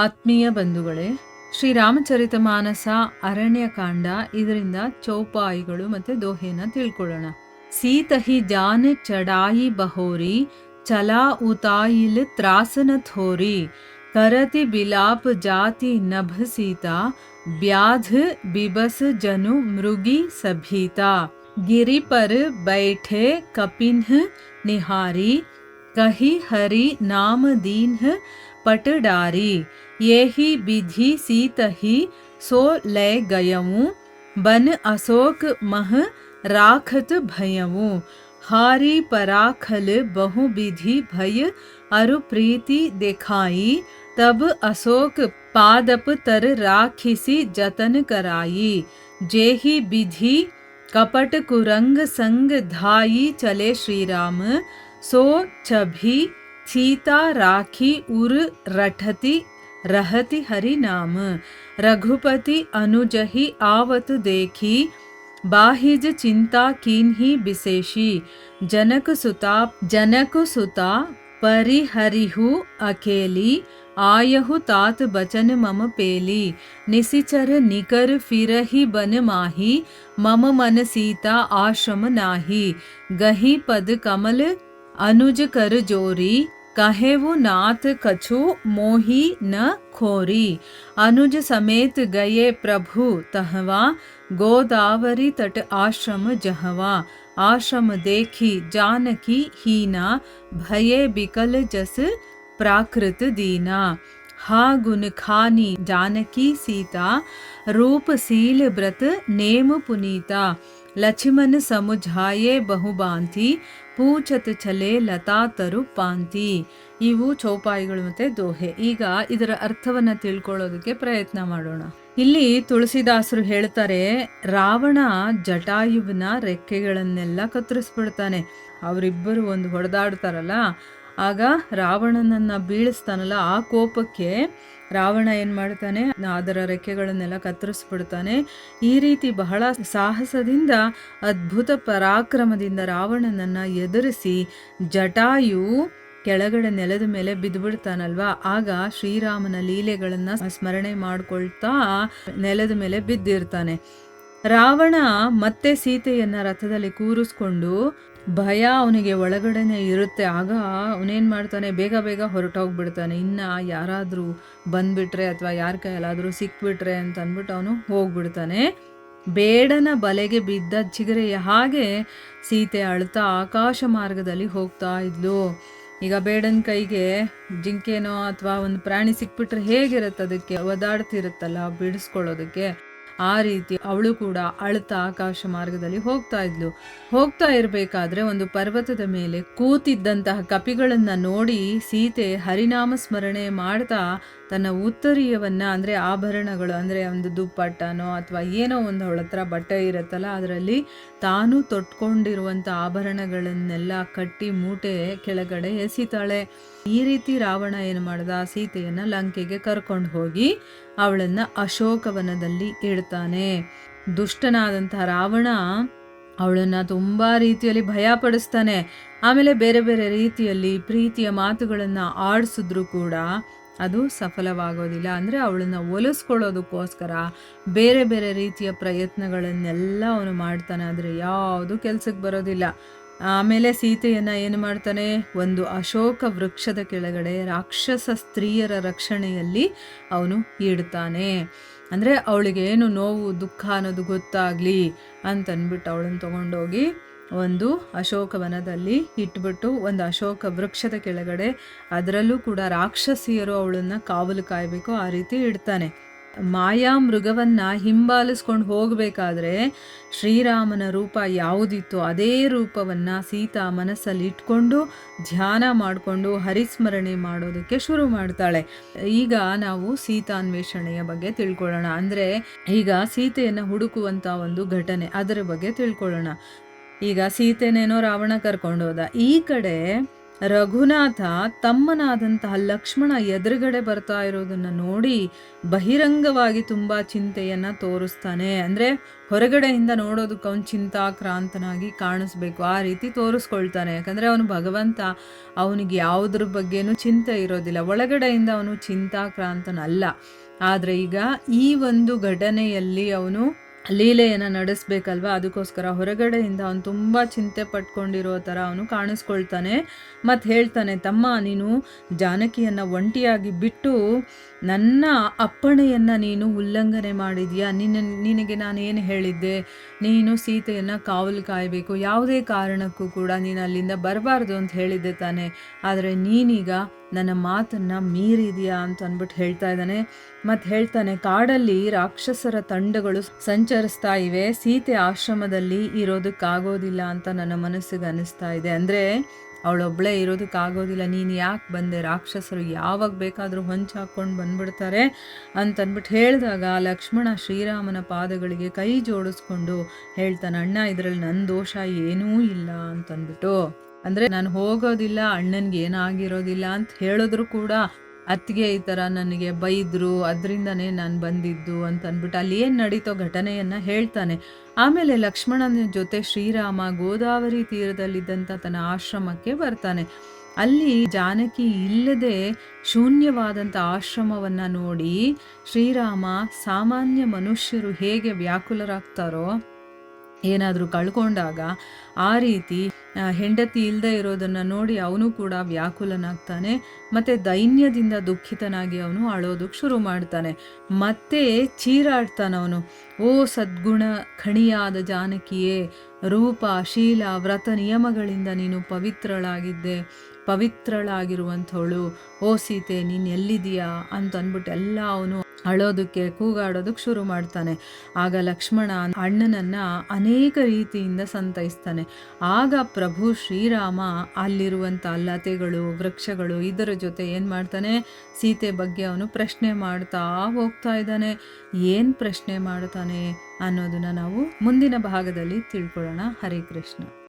ಆತ್ಮೀಯ ಬಂಧುಗಳೇ, ಶ್ರೀರಾಮಚರಿತಮಾನಸ ಅರಣ್ಯಕಾಂಡ, ಇದರಿಂದ ಚೌಪಾಯಿಗಳು ಮತ್ತೆ ದೋಹೆನ ತಿಳ್ಕೊಳ್ಳೋಣ. ಸೀತಹಿ ಜಾನ್ ಚಡಾಯಿ ಬಹೋರಿ, ಚಲಾ ಉತಾಯಿಲ್ ತ್ರಾಸನ ಥೋರಿ, करति बिलाप जाति नभ सीता, ब्याध बिबस जनु मृगी सभीता, गिरि पर बैठे कपिन्ह निहारी, कही हरि नाम दीन्ह पटडारी, येहि विधि सीतहि सो लय गयऊं, बन अशोक मह राखत भयऊं, हारी पराखल बहु विधि भय अरु प्रीति देखाई, तब अशोक पादप तर राखिसी जतन कराई, जेहि विधि कपट कुरंग संग धाई चले श्री राम, सो छभी सीता राखी उर रठती रहति हरि नाम, रघुपति अनुजहि आवत देखी, बाहिज चिंता कीन्ही विशेषी, जनक सुता परिहरिहु अकेली, आयहु तात बचन मम पेली, निसिचर निकर फिरहि बन माही, मम मन सीता आश्रम नाही, गही पद कमल अनुज कर जोरी, कहेवु नाथ कछु मोही न खोरी, अनुज समेत गये प्रभु तहवा, गोदावरी तट आश्रम जहवा, आश्रम देखी जानकी हीना, भये बिकल जस प्राकृत दीना, हा गुण खानी जानकी सीता, रूप सील व्रत नेम पुनीता, लक्ष्मण समुझाये ಬಹುಬಾಂತಿ, ಪೂಚತ್ ಛಲೆ ಲತಾ ತರು ಪಾಂತಿ. ಇವು ಚೌಪಾಯಿಗಳು ಮತ್ತೆ ದೋಹೆ. ಈಗ ಇದರ ಅರ್ಥವನ್ನ ತಿಳ್ಕೊಳ್ಳೋದಕ್ಕೆ ಪ್ರಯತ್ನ ಮಾಡೋಣ. ಇಲ್ಲಿ ತುಳಸಿದಾಸರು ಹೇಳ್ತಾರೆ, ರಾವಣ ಜಟಾಯುವಿನ ರೆಕ್ಕೆಗಳನ್ನೆಲ್ಲ ಕತ್ತರಿಸ್ಬಿಡ್ತಾನೆ. ಅವರಿಬ್ಬರು ಒಂದು ಹೊಡೆದಾಡ್ತಾರಲ್ಲ, ಆಗ ರಾವಣನನ್ನ ಬೀಳಿಸ್ತಾನಲ್ಲ, ಆ ಕೋಪಕ್ಕೆ ರಾವಣ ಏನ್ ಮಾಡ್ತಾನೆ, ಅದರ ರೆಕ್ಕೆಗಳನ್ನೆಲ್ಲ ಕತ್ತರಿಸ್ಬಿಡ್ತಾನೆ. ಈ ರೀತಿ ಬಹಳ ಸಾಹಸದಿಂದ, ಅದ್ಭುತ ಪರಾಕ್ರಮದಿಂದ ರಾವಣನನ್ನ ಎದುರಿಸಿ ಜಟಾಯು ಕೆಳಗಡೆ ನೆಲದ ಮೇಲೆ ಬಿದ್ದುಬಿಡ್ತಾನಲ್ವಾ, ಆಗ ಶ್ರೀರಾಮನ ಲೀಲೆಗಳನ್ನ ಸ್ಮರಣೆ ಮಾಡ್ಕೊಳ್ತಾ ನೆಲದ ಮೇಲೆ ಬಿದ್ದಿರ್ತಾನೆ. ರಾವಣ ಮತ್ತೆ ಸೀತೆಯನ್ನ ರಥದಲ್ಲಿ ಕೂರಿಸ್ಕೊಂಡು, ಭಯ ಅವನಿಗೆ ಒಳಗಡೆನೆ ಇರುತ್ತೆ. ಆಗ ಅವನೇನ್ ಮಾಡ್ತಾನೆ, ಬೇಗ ಬೇಗ ಹೊರಟೋಗ್ಬಿಡ್ತಾನೆ. ಇನ್ನ ಯಾರಾದ್ರೂ ಬಂದ್ಬಿಟ್ರೆ ಅಥವಾ ಯಾರ ಕೈಯಲ್ಲಾದ್ರೂ ಸಿಕ್ಬಿಟ್ರೆ ಅಂತ ಅಂದ್ಬಿಟ್ಟು ಅವನು ಹೋಗ್ಬಿಡ್ತಾನೆ. ಬೇಡನ ಬಲೆಗೆ ಬಿದ್ದ ಚಿಗರೆಯ ಹಾಗೆ ಸೀತೆ ಅಳ್ತಾ ಆಕಾಶ ಮಾರ್ಗದಲ್ಲಿ ಹೋಗ್ತಾ ಇದ್ಲು. ಈಗ ಬೇಡನ ಕೈಗೆ ಜಿಂಕೆನೋ ಅಥವಾ ಒಂದು ಪ್ರಾಣಿ ಸಿಕ್ಬಿಟ್ರೆ ಹೇಗಿರುತ್ತೆ, ಅದಕ್ಕೆ ಒದಾಡ್ತಿರುತ್ತಲ್ಲ ಬಿಡಿಸ್ಕೊಳ್ಳೋದಕ್ಕೆ, ಆ ರೀತಿ ಅವಳು ಕೂಡ ಅಳ್ತಾ ಆಕಾಶ ಮಾರ್ಗದಲ್ಲಿ ಹೋಗ್ತಾ ಇದ್ಲು. ಹೋಗ್ತಾ ಇರಬೇಕಾದ್ರೆ ಒಂದು ಪರ್ವತದ ಮೇಲೆ ಕೂತಿದ್ದಂತಹ ಕಪಿಗಳನ್ನ ನೋಡಿ ಸೀತೆ ಹರಿನಾಮ ಸ್ಮರಣೆ ಮಾಡ್ತಾ ತನ್ನ ಉತ್ತರೀಯವನ್ನ, ಅಂದ್ರೆ ಆಭರಣಗಳು, ಅಂದ್ರೆ ಒಂದು ದುಪ್ಪಟ್ಟನೋ ಅಥವಾ ಏನೋ ಒಂದು ಅವಳ ಹತ್ರ ಬಟ್ಟೆ ಇರುತ್ತಲ್ಲ, ಅದರಲ್ಲಿ ತಾನು ತೊಟ್ಕೊಂಡಿರುವಂತ ಆಭರಣಗಳನ್ನೆಲ್ಲ ಕಟ್ಟಿ ಮೂಟೆ ಕೆಳಗಡೆ ಎಸಿತಾಳೆ. ಈ ರೀತಿ ರಾವಣ ಏನು ಮಾಡ್ದ, ಸೀತೆಯನ್ನ ಲಂಕೆಗೆ ಕರ್ಕೊಂಡು ಹೋಗಿ ಅವಳನ್ನ ಅಶೋಕವನದಲ್ಲಿ ಇಡ್ತಾನೆ. ದುಷ್ಟನಾದಂತಹ ರಾವಣ ಅವಳನ್ನ ತುಂಬಾ ರೀತಿಯಲ್ಲಿ ಭಯ ಪಡಿಸ್ತಾನೆ. ಆಮೇಲೆ ಬೇರೆ ಬೇರೆ ರೀತಿಯಲ್ಲಿ ಪ್ರೀತಿಯ ಮಾತುಗಳನ್ನ ಆಡಿಸಿದ್ರು ಕೂಡ ಅದು ಸಫಲವಾಗೋದಿಲ್ಲ. ಅಂದ್ರೆ ಅವಳನ್ನ ಒಲಿಸ್ಕೊಳ್ಳೋದಕ್ಕೋಸ್ಕರ ಬೇರೆ ಬೇರೆ ರೀತಿಯ ಪ್ರಯತ್ನಗಳನ್ನೆಲ್ಲ ಅವನು ಮಾಡ್ತಾನೆ, ಆದ್ರೆ ಯಾವುದು ಕೆಲ್ಸಕ್ಕೆ ಬರೋದಿಲ್ಲ. ಆಮೇಲೆ ಸೀತೆಯನ್ನ ಏನು ಮಾಡ್ತಾನೆ, ಒಂದು ಅಶೋಕ ವೃಕ್ಷದ ಕೆಳಗಡೆ ರಾಕ್ಷಸ ಸ್ತ್ರೀಯರ ರಕ್ಷಣೆಯಲ್ಲಿ ಅವನು ಇಡ್ತಾನೆ. ಅಂದ್ರೆ ಅವಳಿಗೆ ಏನು ನೋವು ದುಃಖ ಅನ್ನೋದು ಗೊತ್ತಾಗ್ಲಿ ಅಂತನ್ಬಿಟ್ಟು ಅವಳನ್ನು ತಗೊಂಡೋಗಿ ಒಂದು ಅಶೋಕವನದಲ್ಲಿ ಇಟ್ಬಿಟ್ಟು, ಒಂದು ಅಶೋಕ ವೃಕ್ಷದ ಕೆಳಗಡೆ, ಅದರಲ್ಲೂ ಕೂಡ ರಾಕ್ಷಸಿಯರು ಅವಳನ್ನ ಕಾವಲು ಕಾಯಬೇಕು, ಆ ರೀತಿ ಇಡ್ತಾನೆ. ಮಾಯಾ ಮೃಗವನ್ನ ಹಿಂಬಾಲಿಸ್ಕೊಂಡು ಹೋಗ್ಬೇಕಾದ್ರೆ ಶ್ರೀರಾಮನ ರೂಪ ಯಾವುದಿತ್ತು ಅದೇ ರೂಪವನ್ನ ಸೀತಾ ಮನಸ್ಸಲ್ಲಿ ಇಟ್ಕೊಂಡು ಧ್ಯಾನ ಮಾಡಿಕೊಂಡು ಹರಿಸ್ಮರಣೆ ಮಾಡೋದಕ್ಕೆ ಶುರು ಮಾಡ್ತಾಳೆ. ಈಗ ನಾವು ಸೀತಾನ್ವೇಷಣೆಯ ಬಗ್ಗೆ ತಿಳ್ಕೊಳ್ಳೋಣ. ಅಂದ್ರೆ ಈಗ ಸೀತೆಯನ್ನ ಹುಡುಕುವಂತ ಒಂದು ಘಟನೆ, ಅದರ ಬಗ್ಗೆ ತಿಳ್ಕೊಳ್ಳೋಣ. ಈಗ ಸೀತೆನೇನೋ ರಾವಣ ಕರ್ಕೊಂಡೋದ, ಈ ಕಡೆ ರಘುನಾಥ ತಮ್ಮನಾದಂತಹ ಲಕ್ಷ್ಮಣ ಎದುರುಗಡೆ ಬರ್ತಾ ಇರೋದನ್ನ ನೋಡಿ ಬಹಿರಂಗವಾಗಿ ತುಂಬಾ ಚಿಂತೆಯನ್ನ ತೋರಿಸ್ತಾನೆ. ಅಂದ್ರೆ ಹೊರಗಡೆಯಿಂದ ನೋಡೋದಕ್ಕೆ ಅವನು ಚಿಂತಾಕ್ರಾಂತನಾಗಿ ಕಾಣಿಸ್ಬೇಕು, ಆ ರೀತಿ ತೋರಿಸ್ಕೊಳ್ತಾನೆ. ಯಾಕಂದ್ರೆ ಅವನು ಭಗವಂತ, ಅವನಿಗೆ ಯಾವುದ್ರ ಬಗ್ಗೆನೂ ಚಿಂತೆ ಇರೋದಿಲ್ಲ, ಒಳಗಡೆಯಿಂದ ಅವನು ಚಿಂತಾಕ್ರಾಂತನಲ್ಲ. ಆದ್ರೆ ಈಗ ಈ ಒಂದು ಘಟನೆಯಲ್ಲಿ ಅವನು ಲೀಲೆಯನ್ನು ನಡೆಸ್ಬೇಕಲ್ವ, ಅದಕ್ಕೋಸ್ಕರ ಹೊರಗಡೆಯಿಂದ ಅವನು ತುಂಬ ಚಿಂತೆ ಪಟ್ಕೊಂಡಿರೋ ಥರ ಅವನು ಕಾಣಿಸ್ಕೊಳ್ತಾನೆ. ಮತ್ತು ಹೇಳ್ತಾನೆ, ತಮ್ಮ ನೀನು ಜಾನಕಿಯನ್ನು ಒಂಟಿಯಾಗಿ ಬಿಟ್ಟು ನನ್ನ ಅಪ್ಪಣೆಯನ್ನು ನೀನು ಉಲ್ಲಂಘನೆ ಮಾಡಿದೀಯಾ. ನಿನಗೆ ನಾನು ಏನು ಹೇಳಿದ್ದೆ, ನೀನು ಸೀತೆಯನ್ನು ಕಾವಲು ಕಾಯಬೇಕು, ಯಾವುದೇ ಕಾರಣಕ್ಕೂ ಕೂಡ ನೀನು ಅಲ್ಲಿಂದ ಬರಬಾರ್ದು ಅಂತ ಹೇಳಿದ್ದೆ ತಾನೆ. ಆದರೆ ನೀನೀಗ ನನ್ನ ಮಾತನ್ನು ಮೀರಿದೆಯಾ ಅಂತ ಅಂದ್ಬಿಟ್ಟು ಹೇಳ್ತಾ ಇದ್ದಾನೆ. ಮತ್ತು ಹೇಳ್ತಾನೆ, ಕಾಡಲ್ಲಿ ರಾಕ್ಷಸರ ತಂಡಗಳು ಸಂಚರಿಸ್ತಾ ಇವೆ, ಸೀತೆ ಆಶ್ರಮದಲ್ಲಿ ಇರೋದಕ್ಕಾಗೋದಿಲ್ಲ ಅಂತ ನನ್ನ ಮನಸ್ಸಿಗೆ ಅನಿಸ್ತಾ ಇದೆ. ಅಂದರೆ ಅವಳೊಬ್ಬಳೇ ಇರೋದಕ್ಕಾಗೋದಿಲ್ಲ, ನೀನು ಯಾಕೆ ಬಂದೆ, ರಾಕ್ಷಸರು ಯಾವಾಗ ಬೇಕಾದರೂ ಹೊಂಚು ಹಾಕ್ಕೊಂಡು ಬಂದ್ಬಿಡ್ತಾರೆ ಅಂತಂದ್ಬಿಟ್ಟು ಹೇಳಿದಾಗ ಲಕ್ಷ್ಮಣ ಶ್ರೀರಾಮನ ಪಾದಗಳಿಗೆ ಕೈ ಜೋಡಿಸ್ಕೊಂಡು ಹೇಳ್ತಾನೆ, ಅಣ್ಣ ಇದರಲ್ಲಿ ನನ್ನ ದೋಷ ಏನೂ ಇಲ್ಲ ಅಂತಂದ್ಬಿಟ್ಟು. ಅಂದರೆ ನಾನು ಹೋಗೋದಿಲ್ಲ, ಅಣ್ಣನಿಗೆ ಏನಾಗಿರೋದಿಲ್ಲ ಅಂತ ಹೇಳಿದ್ರು ಕೂಡ ಅತ್ತಿಗೆ ಈ ಥರ ನನಗೆ ಬೈದರು, ಅದರಿಂದನೇ ನಾನು ಬಂದಿದ್ದು ಅಂತ ಅಂದ್ಬಿಟ್ಟು ಅಲ್ಲಿ ಏನು ನಡೀತೋ ಘಟನೆಯನ್ನು ಹೇಳ್ತಾನೆ. ಆಮೇಲೆ ಲಕ್ಷ್ಮಣನ ಜೊತೆ ಶ್ರೀರಾಮ ಗೋದಾವರಿ ತೀರದಲ್ಲಿದ್ದಂಥ ತನ್ನ ಆಶ್ರಮಕ್ಕೆ ಬರ್ತಾನೆ. ಅಲ್ಲಿ ಜಾನಕಿ ಇಲ್ಲದೆ ಶೂನ್ಯವಾದಂಥ ಆಶ್ರಮವನ್ನು ನೋಡಿ ಶ್ರೀರಾಮ ಸಾಮಾನ್ಯ ಮನುಷ್ಯರು ಹೇಗೆ ವ್ಯಾಕುಲರಾಗ್ತಾರೋ ಏನಾದರೂ ಕಳ್ಕೊಂಡಾಗ, ಆ ರೀತಿ ಹೆಂಡತಿ ಇಲ್ಲದೆ ಇರೋದನ್ನು ನೋಡಿ ಅವನು ಕೂಡ ವ್ಯಾಕುಲನಾಗ್ತಾನೆ. ಮತ್ತು ದೈನ್ಯದಿಂದ ದುಃಖಿತನಾಗಿ ಅವನು ಅಳೋದಕ್ಕೆ ಶುರು ಮಾಡ್ತಾನೆ. ಮತ್ತೆ ಚೀರಾಡ್ತಾನವನು, ಓ ಸದ್ಗುಣ ಖಣಿಯಾದ ಜಾನಕಿಯೇ, ರೂಪ ಶೀಲ ವ್ರತ ನಿಯಮಗಳಿಂದ ನೀನು ಪವಿತ್ರಳಾಗಿರುವಂಥವಳು, ಓ ಸೀತೆ ನೀನು ಎಲ್ಲಿದೆಯಾ ಅಂತ ಅಂದ್ಬಿಟ್ಟು ಎಲ್ಲ ಅವನು ಅಳೋದಕ್ಕೆ ಕೂಗಾಡೋದಕ್ಕೆ ಶುರು ಮಾಡ್ತಾನೆ. ಆಗ ಲಕ್ಷ್ಮಣ ಅಣ್ಣನನ್ನು ಅನೇಕ ರೀತಿಯಿಂದ ಸಂತೈಸ್ತಾನೆ. ಆಗ ಪ್ರಭು ಶ್ರೀರಾಮ ಅಲ್ಲಿರುವಂಥ ಲತೆಗಳು ವೃಕ್ಷಗಳು ಇದರ ಜೊತೆ ಏನು ಮಾಡ್ತಾನೆ, ಸೀತೆ ಬಗ್ಗೆ ಅವನು ಪ್ರಶ್ನೆ ಮಾಡ್ತಾ ಹೋಗ್ತಾ ಇದ್ದಾನೆ. ಏನು ಪ್ರಶ್ನೆ ಮಾಡ್ತಾನೆ ಅನ್ನೋದನ್ನು ನಾವು ಮುಂದಿನ ಭಾಗದಲ್ಲಿ ತಿಳ್ಕೊಳ್ಳೋಣ. ಹರೇ ಕೃಷ್ಣ.